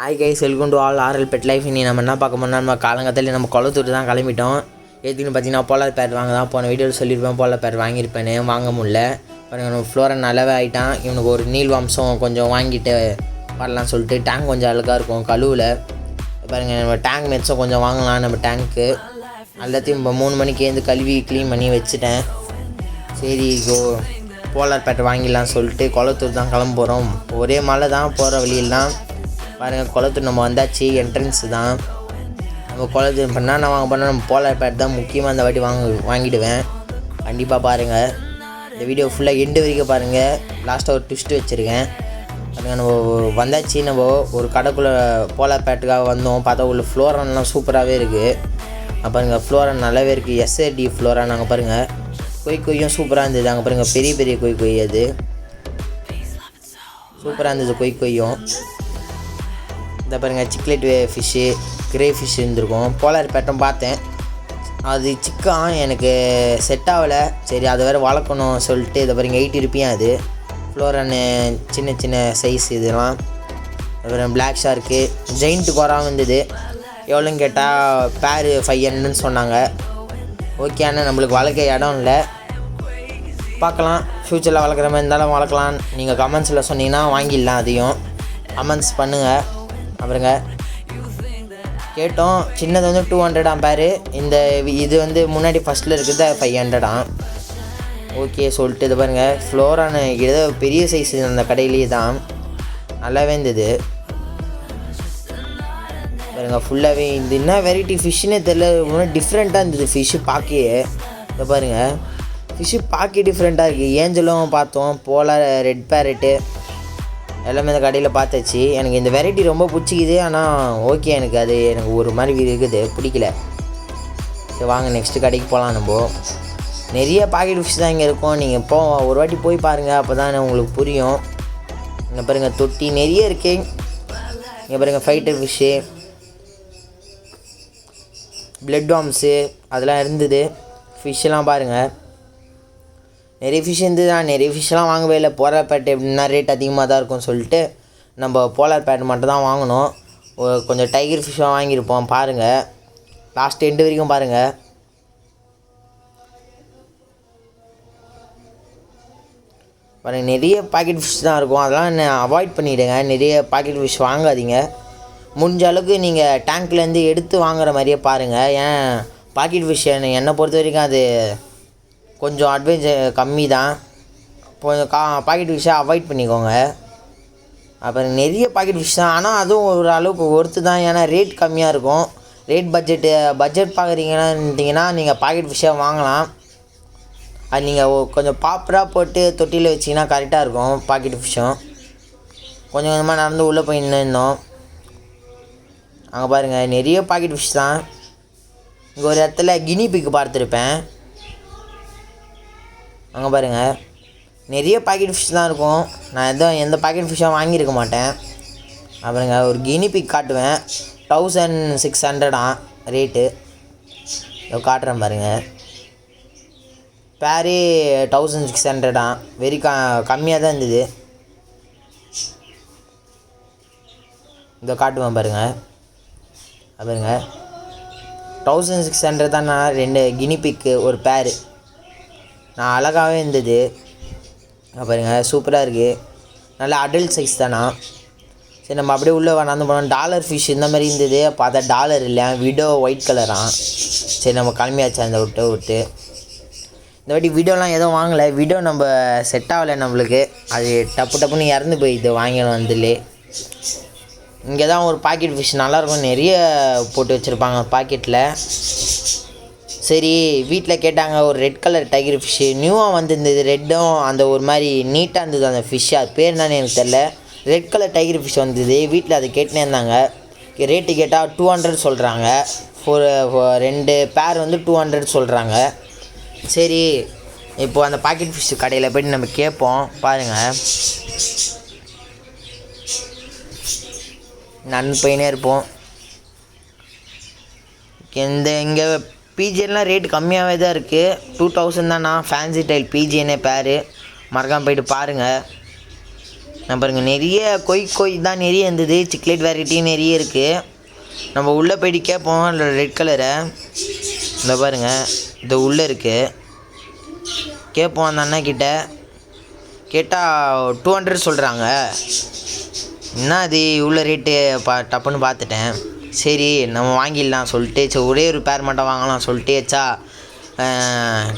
Hi guys, welcome to all ஆர்எல் pet life. இனி நம்ம என்ன பார்க்க போனால் நம்ம காலங்கத்தில் நம்ம குளத்தூர் தான் கிளம்பிட்டோம். எதுக்குன்னு பார்த்தீங்கன்னா போலார் பேட் வாங்க தான் போன வீடியோவில் சொல்லியிருப்பேன். போலார் பேட் வாங்கியிருப்பேன்னு வாங்க முடியல. பாருங்கள், நம்ம ஃப்ளோரன் நல்லாவே ஆகிட்டான். இவனுக்கு ஒரு நீல் வம்சம் கொஞ்சம் வாங்கிட்டு வரலான்னு சொல்லிட்டு டேங்க் கொஞ்சம் அழுக்காக இருக்கும் கழுவில். பாருங்கள், நம்ம டேங்க் மெட்ஸும் கொஞ்சம் வாங்கலாம். நம்ம டேங்க்கு எல்லாத்தையும் இப்போ 3 மணிக்கு எழுந்து கழுவி க்ளீன் பண்ணி வச்சுட்டேன். சரி, போலார் பேட் வாங்கிடலான்னு சொல்லிட்டு குளத்தூர் தான் கிளம்ப போகிறோம். ஒரே மழை தான் போகிற வழியெல்லாம். பாருங்கள், குளத்தூர் நம்ம வந்தாச்சு. என்ட்ரன்ஸு தான் நம்ம குளத்தூர் பண்ணால் நான் போனால் நம்ம போலார் பேட் தான் முக்கியமாக அந்த வாட்டி வாங்கிடுவேன். கண்டிப்பாக பாருங்கள், இந்த வீடியோ ஃபுல்லாக எண்டு வரைக்கும் பாருங்கள். லாஸ்ட்டாக ஒரு ட்விஸ்ட்டு வச்சுருக்கேன். பாருங்கள், நம்ம வந்தாச்சு. நம்ம ஒரு கடைக்குள்ளே போலார் பேட்டுக்காக வந்தோம். பார்த்தா உள்ள ஃப்ளோரான்லாம் சூப்பராகவே இருக்குது. பாருங்கள், ஃப்ளோரான் நல்லாவே இருக்குது. எஸ்ஏடி ஃப்ளோரான். நாங்கள் பாருங்கள், கொய்யும் சூப்பராக இருந்தது. அங்கே பாருங்கள், பெரிய பெரிய கொய் அது சூப்பராக இருந்தது. கொய்யும் இந்த பாருங்கள், சிக்லெட் ஃபிஷ்ஷு, கிரே ஃபிஷ் இருந்திருக்கும். போலார் பேட்டும் பார்த்தேன், அது சிக்கன் எனக்கு செட் ஆகலை. சரி, அதை வேறு வளர்க்கணும் சொல்லிட்டு இதை பாருங்கள் 80 ரூபியா. அது ஃப்ளோரானு சின்ன சின்ன சைஸ் இதெல்லாம். அப்புறம் பிளாக் ஷார்க்கு ஜெயிண்ட்டு குறாமல் இருந்தது. எவ்வளோன்னு கேட்டால் பேர் 500ன்னு சொன்னாங்க. ஓகே, ஆனால் நம்மளுக்கு வளர்க்க இடம் இல்லை. பார்க்கலாம், ஃப்யூச்சரில் வளர்க்குற மாதிரி இருந்தாலும் வளர்க்கலாம். நீங்கள் கமெண்ட்ஸில் சொன்னீங்கன்னா வாங்கிடலாம். அதையும் கமெண்ட்ஸ் பண்ணுங்கள். அப்புறங்க கேட்டோம், சின்னது வந்து 200 பேர். இது வந்து முன்னாடி ஃபஸ்ட்டில் இருக்குது 500. ஓகே சொல்லிட்டு இது பாருங்கள், ஃப்ளோரானு ஏதோ பெரிய சைஸ் அந்த கடையிலேயே தான் நல்லாவே இருந்தது. பாருங்கள், ஃபுல்லாகவே இது என்ன வெரைட்டி ஃபிஷ்ஷுன்னே தெரில. இன்னும் டிஃப்ரெண்ட்டாக இருந்தது ஃபிஷ்ஷு பார்க்கே. இதை பாருங்கள், ஃபிஷ்ஷு பார்க்க டிஃப்ரெண்ட்டாக இருக்குது. ஏஞ்சலும் பார்த்தோம், போலார் ரெட் பேரட்டு எல்லாமே இந்த கடையில் பார்த்தாச்சு. எனக்கு இந்த வெரைட்டி ரொம்ப பிடிச்சிக்குது. ஆனால் ஓகே, எனக்கு ஒரு மாதிரி இருக்குது, பிடிக்கல. சரி வாங்க, நெக்ஸ்ட்டு கடைக்கு போகலாம். நம்ம நிறைய பாக்கெட் ஃபிஷ் தான் இங்கே இருக்கும். நீங்கள் ஒரு வாட்டி போய் பாருங்கள், அப்போ தான் உங்களுக்கு புரியும். இங்கே பாருங்கள், தொட்டி நிறைய இருக்குது. இங்கே பாருங்கள், ஃபைட்டர் ஃபிஷ்ஷு, பிளட் வார்ம்ஸு அதெல்லாம் இருந்தது. ஃபிஷ்ஷெல்லாம் பாருங்கள், நிறைய ஃபிஷ் இருந்தது. நான் நிறைய ஃபிஷ்ஷெலாம் வாங்கவே இல்லை. போலார் பேட் எப்படின்னா ரேட் அதிகமாக தான் இருக்கும்னு சொல்லிட்டு நம்ம போலார் பேட் மட்டும் தான் வாங்கினோம். கொஞ்சம் டைகர் ஃபிஷ்ஷாக வாங்கியிருப்போம். பாருங்கள், லாஸ்ட் எண்டு வரைக்கும் பாருங்கள். பாருங்கள், நிறைய பாக்கெட் ஃபிஷ் தான் இருக்கும். அதெல்லாம் அவாய்ட் பண்ணிவிடுங்க. நிறைய பாக்கெட் ஃபிஷ் வாங்காதீங்க. முடிஞ்ச அளவுக்கு நீங்கள் டேங்க்லேருந்து எடுத்து வாங்குற மாதிரியே பாருங்கள். ஏன் பாக்கெட் ஃபிஷ் என்னை பொறுத்த வரைக்கும் அது கொஞ்சம் அட்வான்ஸ் கம்மி தான். கொஞ்சம் பாக்கெட் ஃபிஷ்ஷாக அவாய்ட் பண்ணிக்கோங்க. அப்புறம் நிறைய பாக்கெட் ஃபிஷ் தான், ஆனால் அதுவும் ஒரு அளவுக்கு ஒர்த்து தான். ஏன்னா ரேட் கம்மியாக இருக்கும். பட்ஜெட் பார்க்குறீங்கன்னா நீங்கள் பாக்கெட் ஃபிஷ்ஷாக வாங்கலாம். அது நீங்கள் கொஞ்சம் ப்ராப்பராக போட்டு தொட்டியில் வச்சிங்கன்னா கரெக்டாக இருக்கும். பாக்கெட் ஃபிஷ்ஷும் கொஞ்சம் கொஞ்சமாக நடந்து உள்ளே போய் நின்றுந்தோம். அங்கே பாருங்கள், நிறைய பாக்கெட் ஃபிஷ் தான். இங்கே ஒரு இடத்துல கினி பிக் பார்த்துருப்பேன். அங்கே பாருங்கள், நிறைய பாக்கெட் ஃபிஷ் தான் இருக்கும். நான் எந்த பாக்கெட் ஃபிஷ்ஷாக வாங்கியிருக்க மாட்டேன். அப்புறங்க ஒரு கினி பிக் காட்டுவேன். 1600 ரேட்டு. இதோ காட்டுறேன் பாருங்கள், பேரே 1600 வெரி கம்மியாக தான் இருந்தது. இதோ காட்டுவேன் பாருங்கள். பாருங்க, 1600 தான். நான் 2 கினி பிக்கு ஒரு பேரு. நான் அழகாகவே இருந்தது. பாருங்க, சூப்பராக இருக்குது. நல்லா அடல்ட் சைஸ் தானா. சரி, நம்ம அப்படியே உள்ளே வந்தாந்து போனோம். டாலர் ஃபிஷ் இந்த மாதிரி இருந்தது. பார்த்தா டாலர் இல்லை, விடோ ஒயிட் கலராக. சரி, நம்ம கிளம்பியாச்சு அந்த விட்டு. இந்த வாட்டி விடோலாம் எதுவும் வாங்கலை. விடோ நம்ம செட் ஆகலை நம்மளுக்கு. அது டப்புன்னு இறந்து போயிடுது வாங்கணும் வந்துலே. இங்கே தான் ஒரு பாக்கெட் ஃபிஷ் நல்லாயிருக்கும். நிறைய போட்டு வச்சுருப்பாங்க பாக்கெட்டில். சரி, வீட்டில் கேட்டாங்க, ஒரு ரெட் கலர் டைகர் ஃபிஷ்ஷு நியூவாக வந்துருந்தது. ரெட்டும் அந்த ஒரு மாதிரி நீட்டாக இருந்தது அந்த ஃபிஷ்ஷு. அது பேர் என்னன்னு எனக்கு தெரில. ரெட் கலர் டைகர் ஃபிஷ் வந்தது. வீட்டில் அதை கேட்டுனே இருந்தாங்க. ரேட்டு கேட்டால் 200 சொல்கிறாங்க. 2 பேர் வந்து 200 சொல்கிறாங்க. சரி, இப்போது அந்த பாக்கெட் ஃபிஷ் கடையில் போய்ட்டு நம்ம கேட்போம். பாருங்கள், நடந்து போயினே இருப்போம். இங்கே பிஜிஎன்லாம் ரேட்டு கம்மியாகவே தான் இருக்குது. 2000 தானா. ஃபேன்சி டைல் பிஜிஎன்னே பேர். மறக்காமல் போய்ட்டு பாருங்கள். நான் பாருங்கள் நிறைய கொய் தான் நிறைய இருந்தது. சிக்லேட் வெரைட்டியும் நிறைய இருக்குது. நம்ம உள்ளே போய்ட்டு கேட்போம். ரெட் கலரை இந்த பாருங்கள் இது உள்ளே இருக்குது. கேட்போம் அந்த அண்ணாக்கிட்ட. கேட்டால் 200 சொல்கிறாங்க. என்ன அது இவ்வளோ ரேட்டு டப்புன்னு பார்த்துட்டேன். சரி நம்ம வாங்கிடலாம் சொல்லிட்டு சரி ஒரே ஒரு பேர் மட்டும் வாங்கலாம் சொல்லிட்டு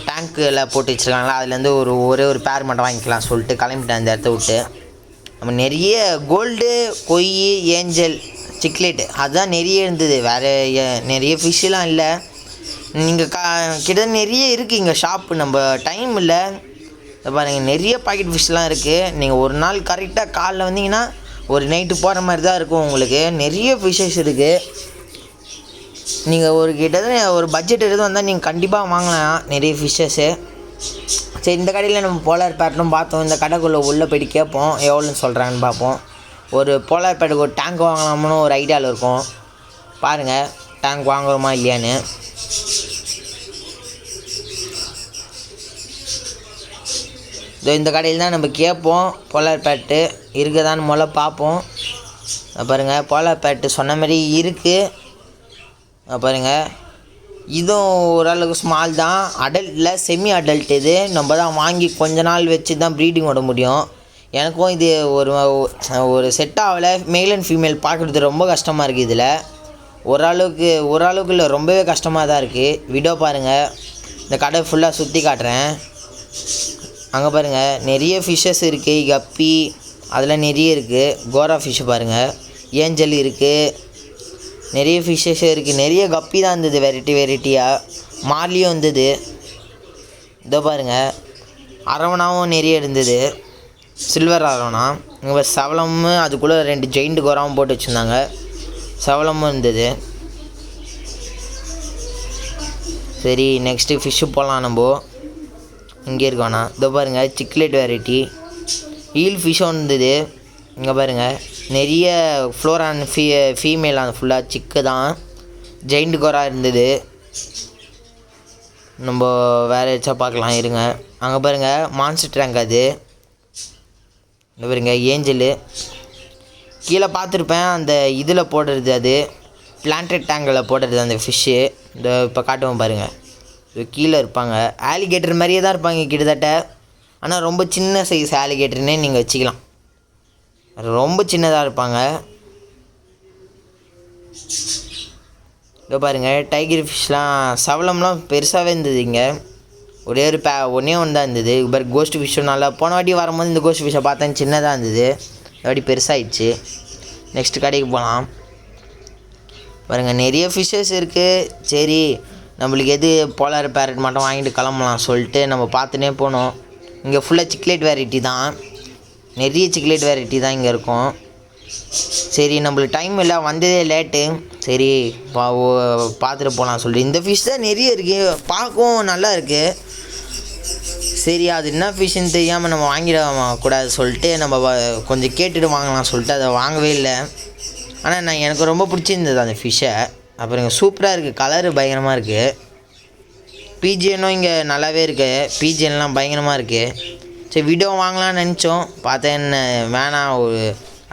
டேங்க்கில் போட்டு வச்சுருக்காங்களா அதுலேருந்து ஒரே ஒரு பேர் மட்டும் வாங்கிக்கலாம் சொல்லிட்டு கிளம்பிட்டேன் அந்த இடத்த விட்டு. நம்ம நிறைய கோல்டு கொய் ஏஞ்சல் சிக்லேட்டு அதுதான் நிறைய இருந்தது. வேறு நிறைய ஃபிஷ்ஷெலாம் இல்லை. நீங்கள் கிட்ட நிறைய இருக்குது இங்கே ஷாப்பு. நம்ம டைம் இல்லை. பாருங்கள் நிறைய பாக்கெட் ஃபிஷ்லாம் இருக்குது. நீங்கள் ஒரு நாள் கரெக்டாக காலைல வந்தீங்கன்னா ஒரு நைட்டு போகிற மாதிரி தான் இருக்கும். உங்களுக்கு நிறைய ஃபிஷ்ஷஸ் இருக்குது. நீங்கள் கிட்டத்தட்ட ஒரு பட்ஜெட் எதுவும் வந்தால் நீங்கள் கண்டிப்பாக வாங்கலாம் நிறைய ஃபிஷ்ஷஸ்ஸு. சரி இந்த கடையில் நம்ம போலார் பேட்டும் பார்த்தோம். இந்த கடைக்குள்ளே உள்ளே போய்ட்டு கேட்போம் எவ்வளோன்னு சொல்கிறாங்கன்னு பார்ப்போம். ஒரு போலார் பேட்டுக்கு ஒரு டேங்க் வாங்கலாம்னு ஒரு ஐடியாவில் இருக்கும். பாருங்கள் டேங்க் வாங்குறோமா இல்லையான்னு. இந்த கடையில் தான் நம்ம கேட்போம். போலார் பேட்டு இருக்குதான்னு முதல்ல பார்ப்போம். பாருங்கள் போலார் பேட்டு சொன்ன மாதிரி இருக்குது. பாருங்கள் இதுவும் ஓரளவுக்கு ஸ்மால் தான். அடல்ட்டில் செமி அடல்ட். இது நம்ம தான் வாங்கி கொஞ்ச நாள் வச்சு தான் ப்ரீடிங் விட முடியும். எனக்கும் இது ஒரு செட் ஆகலை. மேல் அண்ட் ஃபீமேல் பார்க்குறது ரொம்ப கஷ்டமாக இருக்குது. இதில் ஓரளவுக்கு இல்லை ரொம்பவே கஷ்டமாக தான் இருக்குது. வீடியோ பாருங்கள். இந்த கடை ஃபுல்லாக சுற்றி காட்டுறேன். அங்கே பாருங்கள் நிறைய ஃபிஷ்ஷஸ் இருக்குது. கப்பி அதெல்லாம் நிறைய இருக்குது. கோரா ஃபிஷ்ஷு பாருங்கள். ஏஞ்சல் இருக்குது. நிறைய ஃபிஷ்ஷஸ் இருக்குது. நிறைய கப்பி தான் இருந்தது வெரைட்டியாக. மார்லியும் இருந்தது. இதோ பாருங்கள் அரவணாவும் நிறைய இருந்தது. Silver arowana. இங்கே சவளமும் அதுக்குள்ளே 2 ஜெயிண்ட் கோராவும் போட்டு வச்சுருந்தாங்க. சவளமும் இருந்தது. சரி நெக்ஸ்ட்டு ஃபிஷ்ஷு போகலாம். நம்ம இங்கே இருக்கோண்ணா. இதோ பாருங்கள் சிக்லேட் வெரைட்டி ஈல் ஃபிஷ்ஷும் இருந்தது. இங்கே பாருங்கள் நிறைய ஃப்ளோரான் ஃபீமேல் அந்த ஃபுல்லாக சிக்கு தான். ஜெயிண்ட் கோரா இருந்தது. நம்ம வேறு ஏதாச்சும் பார்க்கலாம் இருங்க. அங்கே பாருங்கள் மான்ஸ்டர் டேங்க். அது இந்த பாருங்க ஏஞ்சலு கீழே பார்த்துருப்பேன். அந்த இதில் போடுறது அது பிளான்டட் டேங்கில் போடுறது அந்த ஃபிஷ்ஷு. இந்த இப்போ காட்டுவோம் பாருங்கள். இது கீழே இருப்பாங்க. ஆலிகேட்டர் மாதிரியே தான் இருப்பாங்க கிட்டத்தட்ட. ஆனால் ரொம்ப சின்ன சைஸ் ஆலிகேட்டர்னே நீங்கள் வச்சுக்கலாம். ரொம்ப சின்னதாக இருப்பாங்க. இதோ பாருங்கள் டைகர் ஃபிஷ்லாம் சவளம்லாம் பெருசாகவே இருந்தது. இங்கே ஒரே ஒன்றே ஒன்று தான் இருந்தது. இப்போ கோஸ்ட் ஃபிஷ்ஷும் நல்லா போன வாட்டி வரும்போது இந்த கோஸ்ட் ஃபிஷ்ஷை பார்த்தேன் சின்னதாக இருந்தது. இந்த வாட்டி பெருசாகிடுச்சு. நெக்ஸ்ட்டு கடைக்கு போகலாம். பாருங்கள் நிறைய ஃபிஷ்ஷஸ் இருக்குது. சரி நம்மளுக்கு எது போலார் பேரட் மட்டும் வாங்கிட்டு கிளம்பலாம் சொல்லிட்டு நம்ம பார்த்துனே போனோம். இங்கே ஃபுல்லாக சிக்லேட் வெரைட்டி தான். நிறைய சிக்லேட் வெரைட்டி தான் இங்கே இருக்கும். சரி நம்மளுக்கு டைம் இல்லை வந்ததே லேட்டு. சரி பார்த்துட்டு போகலாம் சொல்லிட்டு இந்த ஃபிஷ் தான் நிறைய இருக்குது. பார்க்கவும் நல்லா இருக்குது. சரி அது என்ன ஃபிஷ்ஷுன்னு தெரியாமல் நம்ம வாங்கிடக்கூடாது சொல்லிட்டு நம்ம கொஞ்சம் கேட்டுட்டு வாங்கலாம் சொல்லிட்டு அதை வாங்கவே இல்லை. ஆனால் எனக்கு ரொம்ப பிடிச்சிருந்தது அந்த ஃபிஷ்ஷை. அப்புறம் இங்கே சூப்பராக இருக்குது. கலரு பயங்கரமாக இருக்குது. பிஜிஎன்னும் இங்கே நல்லாவே இருக்குது. பிஜிஎன்லாம் பயங்கரமாக இருக்குது. சரி வீடியோ வாங்கலாம்னு நினச்சோம். பார்த்தேன் என்ன வேணாம் ஒரு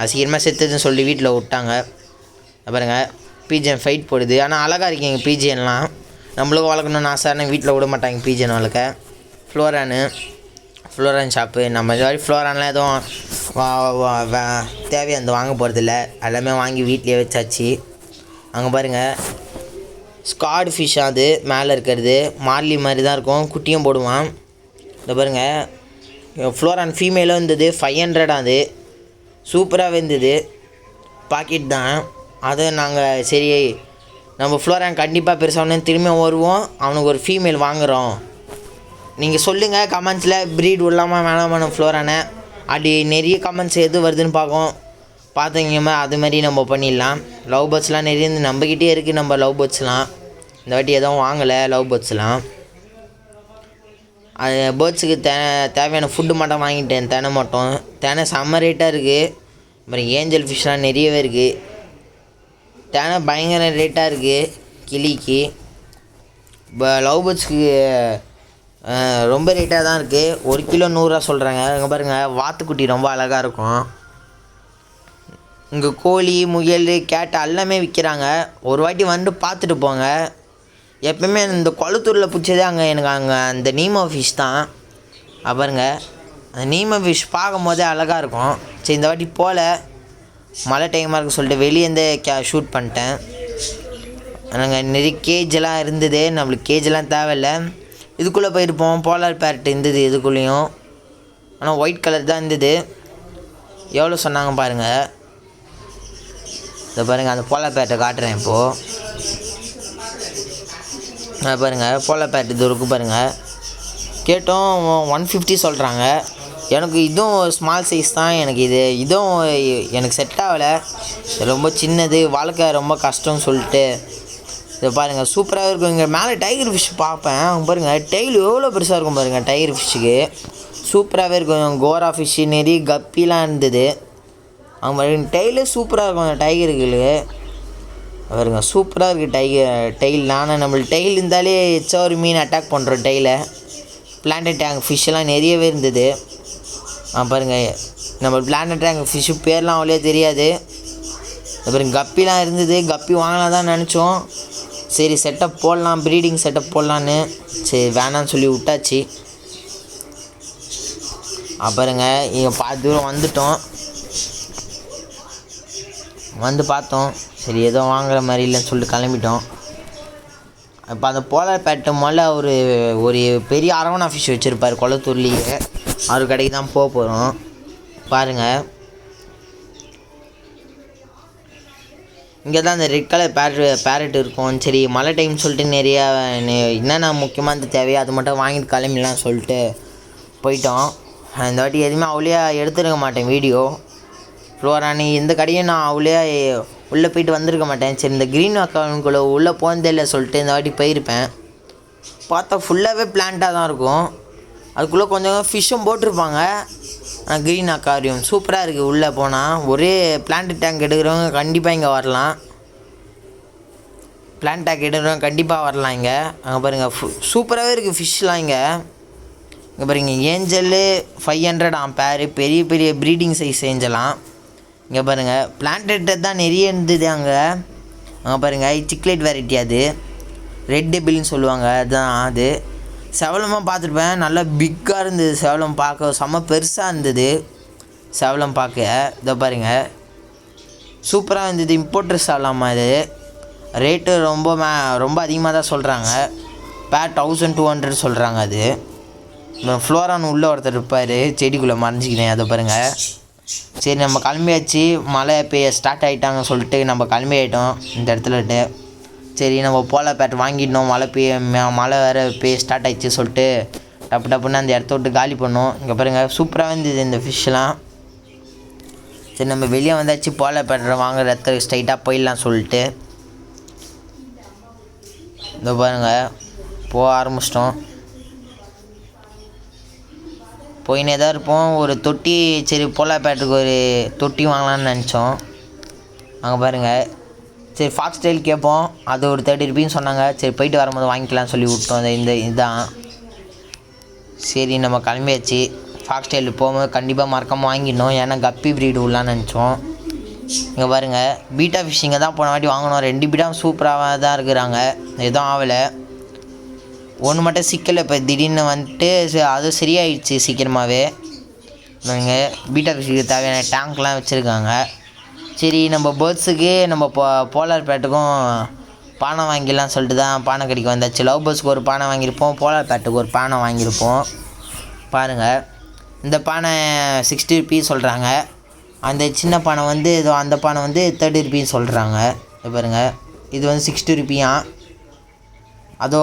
அசிங்கமாக செத்துதுன்னு சொல்லி வீட்டில் விட்டாங்க. பாருங்க பிஜிஎன் ஃபைட் போடுது. ஆனால் அழகாக இருக்கீங்க பிஜிஎன்லாம். நம்மளுக்கும் வளர்க்கணும்னு ஆசைன்னு வீட்டில் விட மாட்டாங்க பிஜிஎன் வளர்க்க. ஃப்ளோரான் ஷாப்பு. நம்ம இது மாதிரி ஃப்ளோரான்லாம் எதுவும் தேவையானது வாங்க போகிறதில்ல. எல்லாமே வாங்கி வீட்லேயே வச்சாச்சு. அங்கே பாருங்கள் ஸ்காட் ஃபிஷ். அது மேலே இருக்கிறது மார்லி மாதிரி தான் இருக்கும். குட்டியும் போடுவான். இந்த பாருங்கள் ஃப்ளோரான் ஃபீமேலும் இருந்தது. 500 அது சூப்பராகவே இருந்தது. பாக்கெட் தான். அதை நாங்கள் சரி நம்ம ஃப்ளோரான் கண்டிப்பாக பெருசாக திரும்பியும் வருவோம். அவனுக்கு ஒரு ஃபீமேல் வாங்குகிறோம். நீங்கள் சொல்லுங்கள் கமெண்ட்ஸில் ப்ரீட் விடலாமா வேணாமா ஃப்ளோரானை. அப்படி நிறைய கமெண்ட்ஸ் எது வருதுன்னு பார்த்தீங்கன்னா அது மாதிரி நம்ம பண்ணிடலாம். லவ் பேர்ட்ஸ்லாம் நிறைய நம்மக்கிட்டே இருக்குது. நம்ம லவ் பேர்ட்ஸ்லாம் இந்த வாட்டி எதுவும் வாங்கலை. லவ் பேர்ட்ஸ்லாம் அது பேர்ட்ஸுக்கு தேவையான ஃபுட்டு மட்டும் வாங்கிட்டேன். தெனை மட்டும் தெனை செம்ம ரேட்டாக இருக்குது. அப்புறம் ஏஞ்சல் ஃபிஷ்லாம் நிறையவே இருக்குது. தெனை பயங்கர ரேட்டாக இருக்குது கிளிக்கு. இப்போ லவ் பேர்ட்ஸ்க்கு ரொம்ப ரேட்டாக தான் இருக்குது. 1 கிலோ 100 ரூபா சொல்கிறாங்க. இங்கே பாருங்கள் வாத்துக்குட்டி ரொம்ப அழகாக இருக்கும். இங்கே கோழி முயல் கேட்டு எல்லாமே விற்கிறாங்க. ஒரு வாட்டி வந்து பார்த்துட்டு போங்க. எப்பவுமே இந்த குளத்தூரில் பிடிச்சதே எனக்கு அங்கே அந்த நீமோ ஃபிஷ் தான். பாருங்க அந்த நீமோ ஃபிஷ் பார்க்கும் போதே அழகாக இருக்கும். சரி இந்த வாட்டி போல் மழை டைமாக இருக்குன்னு சொல்லிட்டு வெளியேருந்தே ஷூட் பண்ணிட்டேன். நாங்கள் நிறைய கேஜெல்லாம் இருந்தது. நம்மளுக்கு கேஜெல்லாம் தேவையில்லை. இதுக்குள்ளே போயிருப்போம். போலார் பேரட் இருந்தது இதுக்குள்ளேயும். ஆனால் ஒயிட் கலர் தான் இருந்தது. எவ்வளோ சொன்னாங்க பாருங்கள். இதை பாருங்கள் அந்த போலார் பேரட்டை காட்டுறேன் இப்போது. பாருங்கள் போலார் பேரட் இது இருக்குது பாருங்கள். கேட்டோம் 150 சொல்கிறாங்க. எனக்கு இதுவும் ஸ்மால் சைஸ் தான். இதுவும் எனக்கு செட் ஆகலை. ரொம்ப சின்னது, வாழ்க்கை ரொம்ப கஷ்டம்னு சொல்லிட்டு. இதை பாருங்கள் சூப்பராக இருக்கும். இங்கே மேலே டைகர் ஃபிஷ் பார்ப்பேன். பாருங்கள் டெய்ல் எவ்வளோ பெருசாக இருக்கும் பாருங்கள். டைகர் ஃபிஷ்ஷுக்கு சூப்பராகவே இருக்கும். கோரா ஃபிஷ்ஷு நிறைய கப்பிலாம் இருந்தது. அவங்க டெய்லே சூப்பராக இருக்கும் டைகர்களுக்கு. பாருங்க சூப்பராக இருக்குது டெய்ல். நானும் நம்மளுக்கு டெய்ல் இருந்தாலே எச்சா ஒரு மீன் அட்டாக் பண்ணுறோம் டெய்லை. பிளான்ட் டேங்க் ஃபிஷ்ஷெல்லாம் நிறையவே இருந்தது. பாருங்கள் நம்ம பிளான்ட் டேங்க் ஃபிஷ்ஷு பேர்லாம் அவ்வளோ தெரியாது. அப்புறம் கப்பிலாம் இருந்தது. கப்பி வாங்கலாம் தான் நினச்சோம். சரி செட்டப் போடலாம், ப்ரீடிங் செட்டப் போடலான்னு. சரி வேணான்னு சொல்லி விட்டாச்சு. பாருங்க இங்கே பாதி தூரம் வந்துட்டோம். வந்து பார்த்தோம். சரி ஏதோ வாங்குற மாதிரி இல்லைன்னு சொல்லிட்டு கிளம்பிட்டோம். இப்போ அந்த போலார் பேட்டு மேலே ஒரு பெரிய அரவணா ஃபிஷ் வச்சுருப்பார் குளத்தூர்லேயே. அவர் கடைக்கு தான் போக போகிறோம். பாருங்கள் இங்கே தான் அந்த ரெட் கலர் பேரட் இருக்கும். சரி மழை டைம் சொல்லிட்டு நிறையா என்னென்ன முக்கியமாக இந்த தேவையோ அது மட்டும் வாங்கிட்டு கிளம்பிடலாம் சொல்லிட்டு போயிட்டோம். இந்த வாட்டி எதுவுமே அவ்வளோ எடுத்துருக்க மாட்டேன் வீடியோ. ஃப்ளோரானி இந்த கடையும் நான் அவ்வளோ உள்ளே போயிட்டு வந்திருக்க மாட்டேன். சரி இந்த க்ரீன் அக்கௌண்ட்குள்ளே உள்ளே போனதே இல்லை சொல்லிட்டு இந்த வாட்டி போயிருப்பேன். பார்த்தா ஃபுல்லாகவே பிளான்ட்டாக தான் இருக்கும். அதுக்குள்ளே கொஞ்சம் ஃபிஷ்ஷும் போட்டிருப்பாங்க. ஆனால் க்ரீன் அக்வாரியம் சூப்பராக இருக்குது. உள்ளே போனால் ஒரே பிளான்ட் டேங்க் எடுக்கிறவங்க கண்டிப்பாக இங்கே வரலாம். பிளான்ட் டேங்க் எடுக்கிறவங்க கண்டிப்பாக வரலாம் இங்கே. அங்கே பாருங்கள் சூப்பராகவே இருக்குது ஃபிஷ்லாம் இங்கே. இங்கே பாருங்க ஏஞ்சல் 500 பேர். பெரிய பெரிய ப்ரீடிங் சைஸ் ஏஞ்சலாம். இங்கே பாருங்கள் பிளான்டட் தான் நிறைய இருந்தது அங்கே. பாருங்கள் சிக்லேட் வெரைட்டி அது ரெட் டெபிள்னு சொல்லுவாங்க. அதுதான் அது. செவலமாக பார்த்துருப்பேன். நல்லா பிக்காக இருந்தது செவலம். பார்க்க செம்ம பெருசாக இருந்தது செவலம் பார்க்க. இதை பாருங்கள் சூப்பராக இருந்தது. இம்போர்ட்டர் செவலமாக இது. ரேட்டு ரொம்ப அதிகமாக தான் சொல்கிறாங்க. பேர் 1200 சொல்கிறாங்க. அது ஃப்ளோரான் உள்ளே ஒருத்தர் இருப்பார். செடிக்குள்ளே மறைஞ்சிக்கிறேன். அதை பாருங்கள். சரி நம்ம கிளம்பியாச்சு. மழை பெய்ய ஸ்டார்ட் ஆகிட்டாங்கன்னு சொல்லிட்டு நம்ம கிளம்பி ஆகிட்டோம் இந்த இடத்துலட்டு. சரி நம்ம போலார் பேட் வாங்கிட்டோம். மழை வேறு பெய்ய ஸ்டார்ட் ஆகிடுச்சு சொல்லிட்டு டப்புன்னு அந்த இடத்த விட்டு காலி பண்ணோம். இங்கே பாருங்கள் சூப்பராக இருந்தது இந்த ஃபிஷ்ஷெலாம். சரி நம்ம வெளியே வந்தாச்சு. போலார் பேட் வாங்குற இடத்துல ஸ்ட்ரைட்டாக போயிடலாம் சொல்லிட்டு இந்த பாருங்கள் போக ஆரம்பிச்சிட்டோம். போயினே தான் இருப்போம். ஒரு தொட்டி சரி போலார் பேட்டுக்கு ஒரு தொட்டி வாங்கலான்னு நினச்சோம். அங்கே பாருங்கள் சரி ஃபாக்ஸ் டைல் கேட்போம். அது ஒரு 30 ரூபீன்னு சொன்னாங்க. சரி போயிட்டு வரும்போது வாங்கிக்கலாம்னு சொல்லி விட்டோம். இதுதான் சரி நம்ம கிளம்பியாச்சு. ஃபாக்ஸ் டைல் போகும்போது கண்டிப்பாக மறக்காமல் வாங்கிடணும். ஏன்னா கப்பி ப்ரீடு விடலான்னு நினச்சோம். இங்கே பாருங்கள் பீட்டா ஃபிஷ்ஷிங்கை தான் போன வாட்டி வாங்கினோம். 2 பீட்டா சூப்பராக தான் இருக்கிறாங்க. எதுவும் ஆகலை. ஒன்று மட்டும் சிக்கலை. இப்போ திடீர்னு வந்துட்டு அது சரியாயிடுச்சு சீக்கிரமாகவே. நாங்கள் பீட்டா ஃபிஷ்ஷுக்கு தேவையான டேங்க்லாம் வச்சுருக்காங்க. சரி நம்ம பேர்ட்ஸுக்கு நம்ம போலார் பேட்டுக்கும் பானை வாங்கிடலாம் சொல்லிட்டு தான் பானை கடைக்கு வந்தாச்சு. லவ் பேர்ட்ஸுக்கு ஒரு பானை வாங்கியிருப்போம். போலார் பேட்டுக்கு ஒரு பானை வாங்கியிருப்போம். பாருங்கள் இந்த பானை 60 ரூபீஸ் சொல்கிறாங்க. அந்த சின்ன பானை வந்து அந்த பானை வந்து 30 ரூபீஸ் சொல்கிறாங்க. பாருங்கள் இது வந்து 60 ரூபியா. அதோ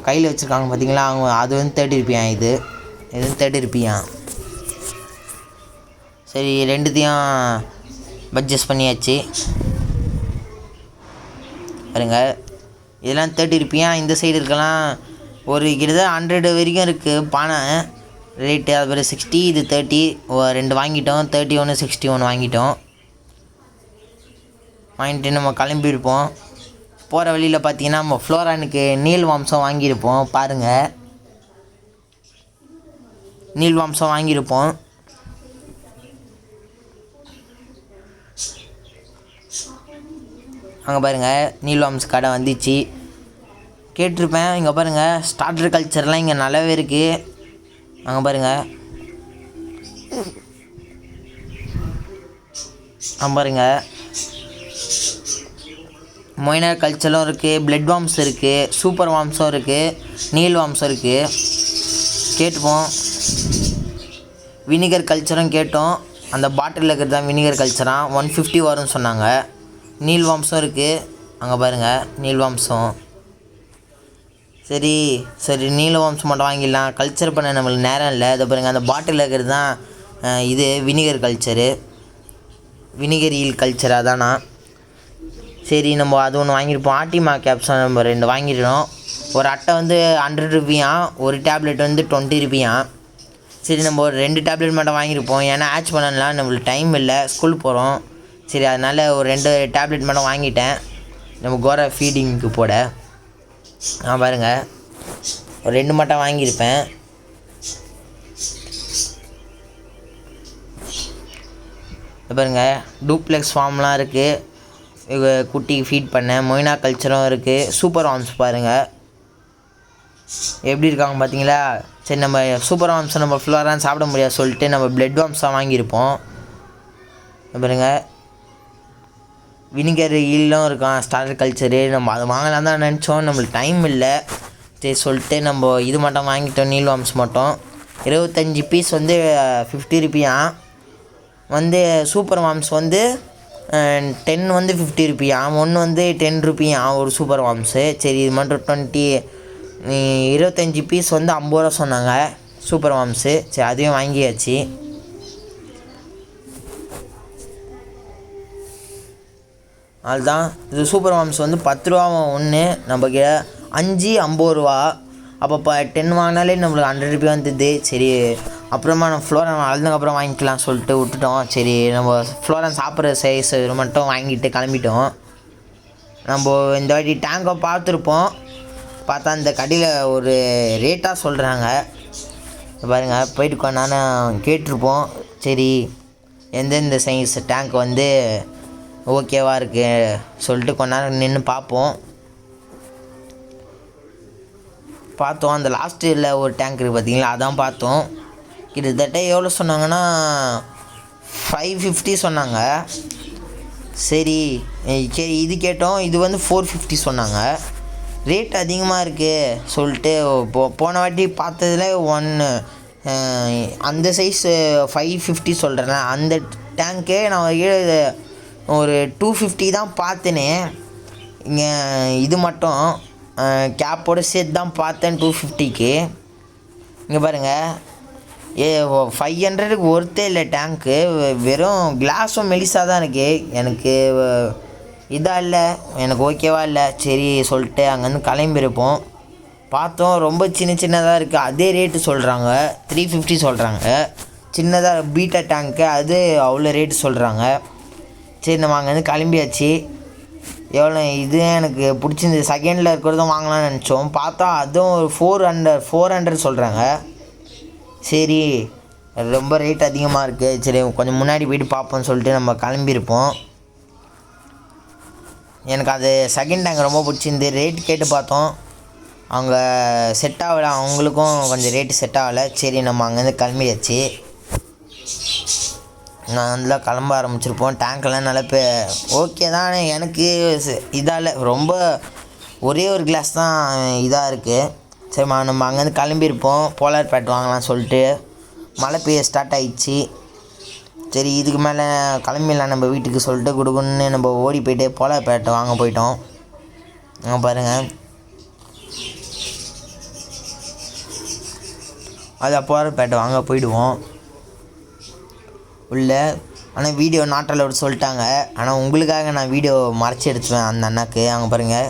கையில் வச்சுருக்காங்க பார்த்தீங்களா அவங்க. அது வந்து 30 ரூபியா. இது 30 ரூபியா. சரி ரெண்டுத்தையும் பட்ஜெட் பண்ணியாச்சு. பாருங்க இதெல்லாம் 30 ரூபியா. இந்த சைடு இருக்கலாம் ஒரு கிட்டத்தட்ட 100 வரைக்கும் இருக்குது பானை ரேட்டு. அது 60, இது 30. 2 வாங்கிட்டோம். 31, 61 வாங்கிட்டோம். வாங்கிட்டு நம்ம கிளம்பியிருப்போம். போகிற வழியில் பார்த்தீங்கன்னா நம்ம ஃப்ளோரானுக்கு நீல் வாம்சம் வாங்கியிருப்போம். பாருங்கள் நீல் வாம்சம் வாங்கியிருப்போம். அங்கே பாருங்கள் நீல்வாம்ஸ் கடை வந்துச்சு. கேட்டிருப்பேன். இங்கே பாருங்கள் ஸ்டார்டர் கல்ச்சர்லாம் இங்கே நல்லாவே இருக்குது. அங்கே பாருங்கள் பாருங்கள் மொயினர் கல்ச்சரும் இருக்குது, பிளட் வார்ம்ஸ் இருக்குது, சூப்பர் வார்ம்ஸும் இருக்குது, நீல் வார்ம்ஸும் இருக்குது. கேட்டுப்போம். வினிகர் கல்ச்சரும் கேட்டோம். அந்த பாட்டிலில் இருக்கிறது தான் வினிகர் கல்ச்சராக 150 வரும்னு சொன்னாங்க. நீல் வார்ம்ஸும் இருக்குது. அங்கே பாருங்கள் நீல் வார்ம்ஸும். சரி நீல் வார்ம்ஸ் மட்டும் வாங்கிடலாம். கல்ச்சர் பண்ண நம்மளுக்கு நேரம் இல்லை. இதை பாருங்கள் அந்த பாட்டிலில் இருக்கிறது தான் இது vinegar culture, vinegar eel culture அதானா. சரி நம்ம அது ஒன்று வாங்கியிருப்போம். ஆர்டிமா கேப்ஸும் நம்ம 2 வாங்கிடணும். ஒரு அட்டை வந்து 100 ரூபியாம், ஒரு டேப்லெட் வந்து 20 ரூபியாம். சரி நம்ம ஒரு 2 டேப்லெட் மட்டும் வாங்கியிருப்போம். ஏன்னா ஆட்ச் பண்ணலாம் நம்மளுக்கு டைம் இல்லை, ஸ்கூல் போகிறோம். சரி அதனால் ஒரு 2 டேப்லெட் மட்டும் வாங்கிட்டேன் நம்ம கோரா ஃபீடிங்க்கு போட. பாருங்கள் ஒரு 2 மட்டும் வாங்கியிருப்பேன். பாருங்கள் டூப்ளெக்ஸ் ஃபார்ம்லாம் இருக்குது. குட்டிக்கு ஃபீட் பண்ண மொயினா கல்ச்சரும் இருக்குது. சூப்பர் வார்ம்ஸ் பாருங்கள் எப்படி இருக்காங்க பார்த்தீங்களா. சரி நம்ம சூப்பர் வார்ம்ஸை நம்ம ஃப்ளோரான் சாப்பிட முடியாது சொல்லிட்டு நம்ம பிளட் வார்ம்ஸ் தான் வாங்கியிருப்போம். பாருங்கள் வினிகர் ஈலும் இருக்கான் ஸ்டார்டர் கல்ச்சரு. நம்ம அதை வாங்கலாம் தான் நினச்சோம், நம்மளுக்கு டைம் இல்லை. சரி சொல்லிட்டு நம்ம இது மட்டும் வாங்கிட்டோம். நீல் வார்ம்ஸ் மட்டும் 25 பீஸ் வந்து 50 ரூபியாம். வந்து சூப்பர் வார்ம்ஸ் வந்து 10 வந்து 50 ரூபியாம், 1 வந்து 10 ரூபியாம் ஒரு சூப்பர் வார்ம்ஸு. சரி இது மட்டும் 25 பீஸ் வந்து 50 ரூபா சொன்னாங்க சூப்பர் வார்ம்ஸு. சரி அதையும் வாங்கியாச்சு. அதுதான் இது சூப்பர் வார்ம்ஸ் வந்து 10 ரூபா ஒன்று, நமக்கு 5 50 ரூபா. அப்போ 10 வாங்கினாலே நம்மளுக்கு 100 ரூபாய் வந்தது. சரி அப்புறமா நம்ம ஃப்ளோரான் வளர்ந்ததுக்கப்புறம் வாங்கிக்கலாம் சொல்லிட்டு விட்டுட்டோம். சரி நம்ம ஃப்ளோரான் சாப்பிட்ற சைஸ் மட்டும் வாங்கிட்டு கிளம்பிட்டோம். நம்ம இந்த வாட்டி டேங்கை பார்த்துருப்போம். பார்த்தா இந்த கடையில் ஒரு ரேட்டாக சொல்கிறாங்க. பாருங்கள் போயிட்டு நான் கேட்டிருப்போம். சரி எந்தெந்த சைஸ் டேங்க் வந்து ஓகேவா இருக்குது சொல்லிட்டு கொஞ்ச நேரம் நின்று பார்த்தோம். அந்த லாஸ்ட்டில் ஒரு டேங்க் இருக்குது பார்த்தீங்களா, அதான் பார்த்தோம். கிட்டத்தட்ட எவ்வளோ சொன்னாங்கன்னா 550 சொன்னாங்க. சரி இது கேட்டோம். இது வந்து 450 சொன்னாங்க. ரேட் அதிகமாக இருக்குது சொல்லிட்டு போன வாட்டி பார்த்ததில் அந்த சைஸ் 550 சொல்கிறேன். அந்த டேங்க்கே நான் ஒரு 250 தான் பார்த்தேனே. இங்கே இது மட்டும் கேப்போடு சேர்த்து தான் பார்த்தேன் 250க்கு. இங்கே பாருங்கள் 500க்கு ஒர்த்தே இல்லை டேங்க்கு. வெறும் கிளாஸும் மெலிசாக தான் இருக்குது. எனக்கு இதாக இல்லை, எனக்கு ஓகேவா இல்லை. சரி சொல்லிட்டு அங்கேருந்து கிளம்பியிருப்போம். பார்த்தோம் ரொம்ப சின்னதாக இருக்குது. அதே ரேட்டு சொல்கிறாங்க, 350 சொல்கிறாங்க. சின்னதாக பீட்டா டேங்க்கு அது அவ்வளோ ரேட்டு சொல்கிறாங்க. சரி நம்ம அங்கேருந்து கிளம்பியாச்சு. எவ்வளோ இது எனக்கு பிடிச்சிருந்தது. செகண்டில் இருக்கிறதும் வாங்கலாம்னு நினச்சோம். பார்த்தா அதுவும் ஒரு 400 சொல்கிறாங்க. சரி ரொம்ப ரேட் அதிகமாக இருக்குது. சரி கொஞ்சம் முன்னாடி போய்ட்டு பார்ப்போம்னு சொல்லிட்டு நம்ம கிளம்பியிருப்போம். எனக்கு அது செகண்ட் டேங்க் ரொம்ப பிடிச்சிருந்து. ரேட்டு கேட்டு பார்த்தோம், அவங்க செட் ஆகலை. அவங்களுக்கும் கொஞ்சம் ரேட்டு செட் ஆகலை. சரி நம்ம அங்கேருந்து கிளம்பியாச்சு. நான் வந்து கிளம்ப ஆரம்பிச்சிருப்போம். டேங்க்கெல்லாம் நல்லா ஓகே தான். எனக்கு இதால் ரொம்ப ஒரே ஒரு கிளாஸ் தான் இதாக இருக்குது. சரி நம்ம அங்கேருந்து கிளம்பியிருப்போம். போலார் பேட் வாங்கலாம் சொல்லிட்டு. மழை பெய்ய ஸ்டார்ட் ஆகிடுச்சு. சரி இதுக்கு மேலே கிளம்பிடலாம் நம்ம வீட்டுக்கு சொல்லிட்டு கொடுக்குன்னு நம்ம ஓடி போய்ட்டு போலார் பேட்டை வாங்க போயிட்டோம். பாருங்கள் அது போலார் பேட்டை வாங்க போயிடுவோம் உள்ள. ஆனால் வீடியோ நாட் அலோட் சொல்லிட்டாங்க. ஆனால் உங்களுக்காக நான் வீடியோ மறைச்சி எடுத்துவேன் அந்த அண்ணாக்கு. அங்கே பாருங்கள்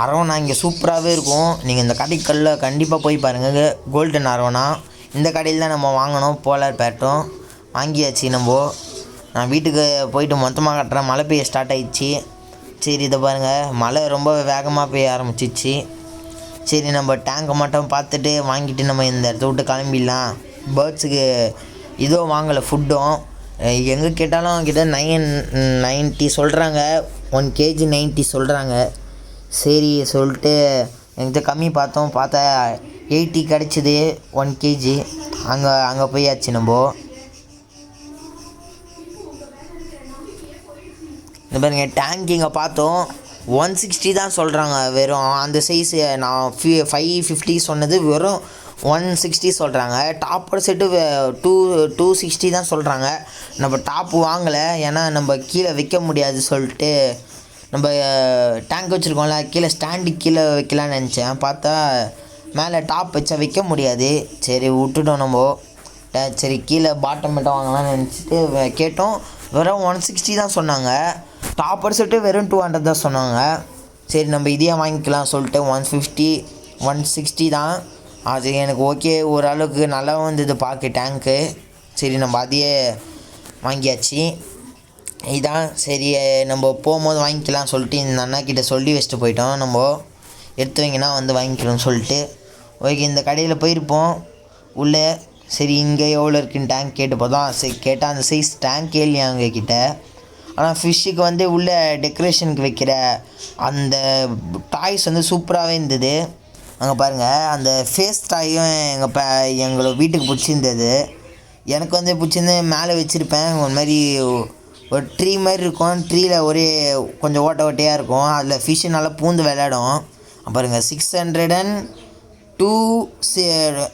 அரவணா இங்கே சூப்பராகவே இருக்கும். நீங்கள் இந்த கடைகளில் கண்டிப்பாக போய் பாருங்கள். கோல்டன் அரவணா இந்த கடையில் தான் நம்ம வாங்கணும். போலார் பேட்டும் வாங்கியாச்சு நம்ம. நான் வீட்டுக்கு போயிட்டு மொத்தமாக கட்டுறேன். மழை பெய்ய ஸ்டார்ட் ஆகிடுச்சு. சரி இதை பாருங்கள் மழை ரொம்ப வேகமாக பெய்ய ஆரம்பிச்சிச்சு. சரி நம்ம டேங்கை மட்டும் பார்த்துட்டு வாங்கிட்டு நம்ம இந்த இடத்த விட்டு கிளம்பிடலாம். பேர்ட்ஸுக்கு இதோ வாங்கலை ஃபுட்டும். எங்கே கேட்டாலும் கிட்ட 990 சொல்கிறாங்க. 1 kg 90 சொல்கிறாங்க. சரி சொல்லிட்டு என்கிட்ட கம்மி பார்த்தா 80 கிடச்சிது 1 kg. அங்கே போயாச்சு நம்ம. இந்த பாருங்க டேங்க் இங்கே பார்த்தோம் 160 தான் சொல்கிறாங்க. வெறும் அந்த சைஸு நான் 550 சொன்னது வெறும் 160 சொல்கிறாங்க. டாப்பர் செட்டு 260 தான் சொல்கிறாங்க. நம்ம டாப்பு வாங்கலை, ஏன்னா நம்ம கீழே வைக்க முடியாது சொல்லிட்டு நம்ம டேங்க் வச்சுருக்கோம்ல கீழே ஸ்டாண்டுக்கு கீழே வைக்கலான்னு நினச்சேன். பார்த்தா மேலே டாப் வச்சா வைக்க முடியாது. சரி விட்டுட்டோம் நம்ம. சரி கீழே பாட்டம் மட்டும் வாங்கலாம்னு நினச்சிட்டு கேட்டோம். வெறும் 160 தான் சொன்னாங்க. டாப்பர் செட்டு வெறும் 200 தான் சொன்னாங்க. சரி நம்ம இதையே வாங்கிக்கலாம் சொல்லிட்டு 150 160 தான். அது எனக்கு ஓகே, ஓரளவுக்கு நல்லா வந்தது பார்க்க டேங்க்கு. சரி நம்ம அதையே வாங்கியாச்சு. இதான் சரி நம்ம போகும்போது வாங்கிக்கலாம் சொல்லிட்டு இந்த அண்ணாக்கிட்ட சொல்லி வச்சுட்டு போயிட்டோம். நம்ம எடுத்து வைங்கன்னா வந்து வாங்கிக்கணும்னு சொல்லிட்டு. ஓகே இந்த கடையில் போயிருப்போம் உள்ளே. சரி இங்கே எவ்வளோ இருக்குன்னு டேங்க் கேட்டு போதும். சரி கேட்டால் அந்த சைஸ் டேங்க் கேள்வியா அவங்க கிட்ட. ஆனால் ஃபிஷ்ஷுக்கு வந்து உள்ளே டெக்கரேஷனுக்கு வைக்கிற அந்த டாய்ஸ் வந்து சூப்பராகவே இருந்தது. அங்கே பாருங்கள் அந்த ஃபேஸ் டாயும் எங்களோட வீட்டுக்கு பிடிச்சிருந்தது. எனக்கு வந்து பிடிச்சிருந்து மேலே வச்சுருப்பேன். ஒரு மாதிரி ஒரு ட்ரீ மாதிரி இருக்கும். ட்ரீயில் ஒரே கொஞ்சம் ஓட்டையாக இருக்கும். அதில் ஃபிஷ்ஷு நல்லா பூந்து விளையாடும். பாருங்கள் 602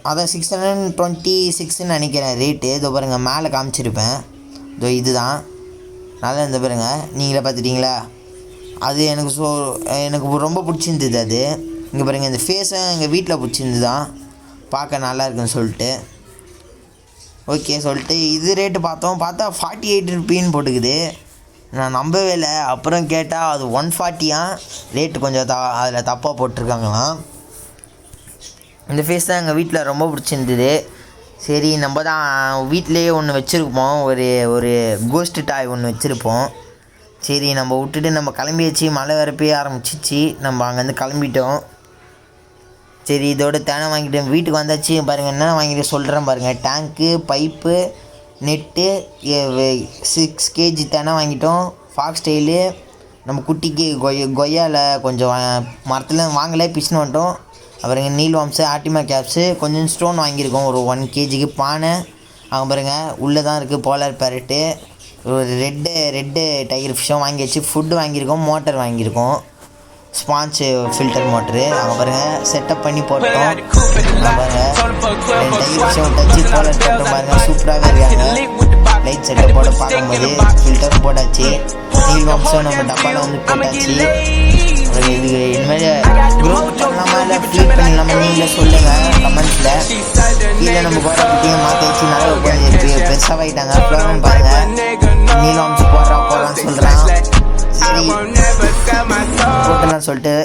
அதான் 626 நினைக்கிறேன் ரேட்டு. இதோ பாருங்கள் மேலே காமிச்சிருப்பேன். இதோ இதுதான் நல்லா இருந்த பாருங்க, நீங்களே பார்த்துட்டிங்களா. அது எனக்கு ரொம்ப பிடிச்சிருந்தது. அது இங்கே பாருங்கள் இந்த ஃபேஸை எங்கள் வீட்டில் பிடிச்சிருந்து தான் பார்க்க நல்லா இருக்குன்னு சொல்லிட்டு ஓகே சொல்லிட்டு இது ரேட்டு பார்த்தா 48 ருப்பீன்னு போட்டுக்குது. நான் நம்பவே இல்லை. அப்புறம் கேட்டால் அது 140 ரேட்டு கொஞ்சம் அதில் தப்பாக போட்டிருக்காங்களாம். இந்த ஃபேஸ் தான் எங்கள் வீட்டில் ரொம்ப பிடிச்சிருந்தது. சரி நம்ம தான் வீட்டிலையே ஒன்று வச்சுருப்போம், ஒரு கோஸ்ட் டாய் ஒன்று வச்சுருப்போம். சரி நம்ம விட்டுட்டு நம்ம கிளம்பியாச்சு. மழை வரப்பே ஆரம்பிச்சிச்சு. நம்ம அங்கேருந்து கிளம்பிட்டோம். சரி இதோட தேனை வாங்கிட்டு வீட்டுக்கு வந்தாச்சு. பாருங்கள் என்ன வாங்கிட்டு சொல்கிறேன் பாருங்கள். டேங்க்கு, பைப்பு, நெட்டு, 6 kg தேனை வாங்கிட்டோம். ஃபாக்ஸ் ஸ்டைலு நம்ம குட்டிக்கு கொய்யாவில் கொஞ்சம் மரத்தில் வாங்கலை, பிச்சுன்னு வந்துட்டோம். அப்புறம் நீல்வாம்ஸு, ஆர்டிமா கேப்ஸு, கொஞ்சம் ஸ்டோன் வாங்கியிருக்கோம். ஒரு 1 kg பானை. அங்கே பாருங்கள் உள்ளே தான் இருக்குது போலார் பேரட்டு. ஒரு ரெட்டு டைகர் ஃபிஷ்ஷும் வாங்கியாச்சு. ஃபுட்டு வாங்கியிருக்கோம், மோட்டர் வாங்கியிருக்கோம், ஸ்பான்ச்சு ஃபில்டர் மோட்ரு. அங்கே பாருங்கள் செட்டப் பண்ணி போட்டோம். அங்கே பாருங்கள் 2 டைகர் ஃபிஷ்ஷும் டச்சு போலார் பேரட்டும் பாருங்கள் சூப்பராகவே இருக்காங்க. லைட் செட்டப் போட பார்க்கும்போது ஃபில்டரும் போட்டாச்சு. நீல்வாம்ஸும் நம்ம டப்பாவில் வந்து போட்டாச்சு. இது இனிமேல் க்ரோத் பண்ணலாமா இல்லை ஃபீட் பண்ணிடலாமா நீங்களே சொல்லுங்கள் கமெண்ட்ஸில். கீழே நம்ம குட்டியும் மாற்றி வச்சு நல்லா கொஞ்சம் பெருசாகிட்டாங்க. ஃப்ளவர்னு பாருங்கள் நீல்வாம்ஸ் போடுறான்னு சொல்கிறான். சரி போட்டலாம்னு சொல்லிட்டு